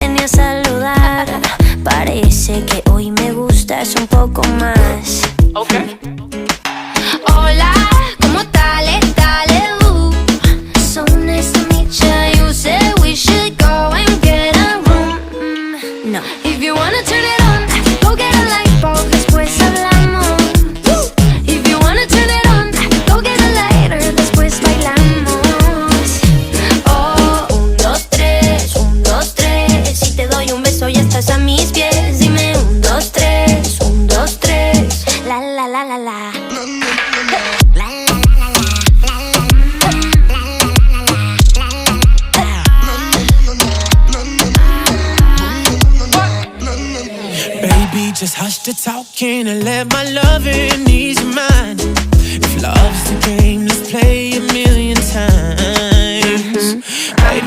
ni a saludar. Parece que hoy me gustas un poco más. Okay. Hola, ¿cómo tal? So nice to meet ya. You said we should go and get a room. No. If you wanna turn it on, go get a light bulb, después hablamos. If you wanna turn it on, go get a lighter, después bailamos. Oh, 1, 2, 3, 1, 2, 3. Si te doy un beso ya estás a mis pies. Dime 1, 2, 3, 1, 2, 3. La la la la la. Baby, just hush the talking and let my loving ease your mind. If love's the game, let's play a million times.